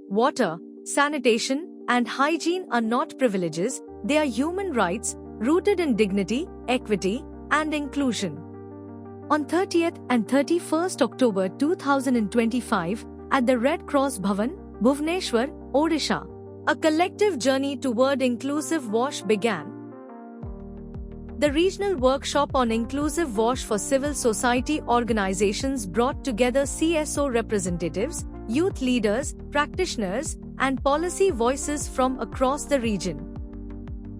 Water, sanitation, and hygiene are not privileges, they are human rights, rooted in dignity, equity, and inclusion. On 30th and 31st October 2025, at the Red Cross Bhavan, Bhubaneswar, Odisha, a collective journey toward inclusive WASH began. The regional workshop on inclusive WASH for civil society organizations brought together CSO representatives, youth leaders, practitioners, and policy voices from across the region.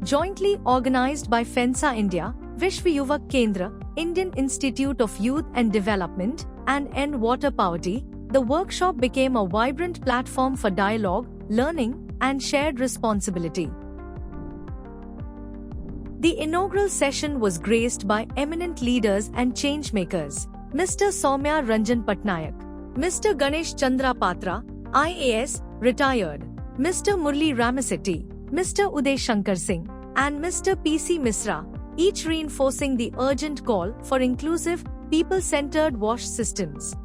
Jointly organized by FENSA India, Vishwa Yuvak Kendra, Indian Institute of Youth and Development, and End Water Poverty, the workshop became a vibrant platform for dialogue, learning, and shared responsibility. The inaugural session was graced by eminent leaders and changemakers, Mr. Soumya Ranjan Patnaik, Mr. Ganesh Chandra Patra, IAS, retired, Mr. Murli Ramasetti, Mr. Uday Shankar Singh, and Mr. PC Misra, each reinforcing the urgent call for inclusive, people-centered WASH systems.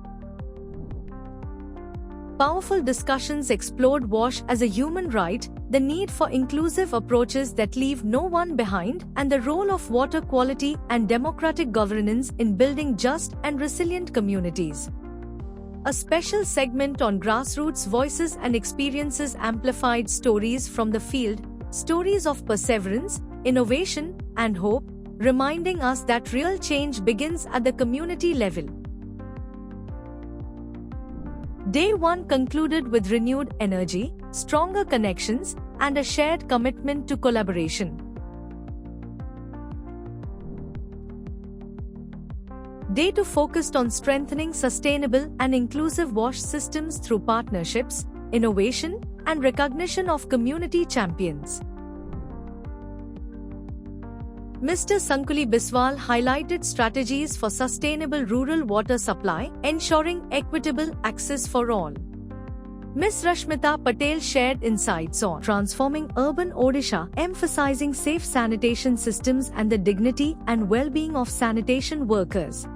Powerful discussions explored WASH as a human right, the need for inclusive approaches that leave no one behind, and the role of water quality and democratic governance in building just and resilient communities. A special segment on grassroots voices and experiences amplified stories from the field, stories of perseverance, innovation, and hope, reminding us that real change begins at the community level. Day 1 concluded with renewed energy, stronger connections, and a shared commitment to collaboration. Day 2 focused on strengthening sustainable and inclusive WASH systems through partnerships, innovation, and recognition of community champions. Mr. Sankuli Biswal highlighted strategies for sustainable rural water supply, ensuring equitable access for all. Ms. Rashmita Patel shared insights on transforming urban Odisha, emphasizing safe sanitation systems and the dignity and well-being of sanitation workers.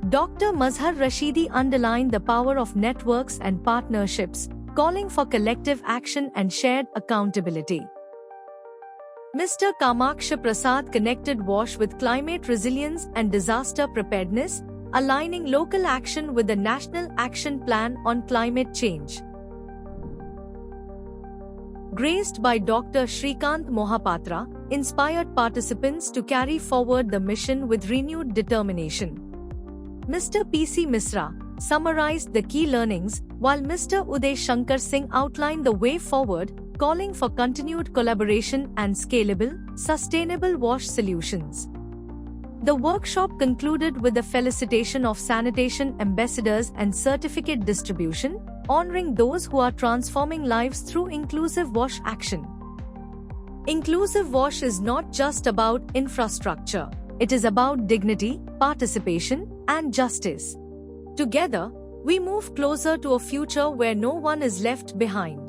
Dr. Mazhar Rashidi underlined the power of networks and partnerships, calling for collective action and shared accountability. Mr. Kamaksha Prasad connected WASH with climate resilience and disaster preparedness, aligning local action with the National Action Plan on Climate Change. Graced by Dr. Shrikant Mohapatra, inspired participants to carry forward the mission with renewed determination. Mr. PC Misra summarized the key learnings, while Mr. Uday Shankar Singh outlined the way forward, calling for continued collaboration and scalable, sustainable WASH solutions. The workshop concluded with the felicitation of sanitation ambassadors and certificate distribution, honoring those who are transforming lives through inclusive WASH action. Inclusive WASH is not just about infrastructure, it is about dignity, participation, and justice. Together, we move closer to a future where no one is left behind.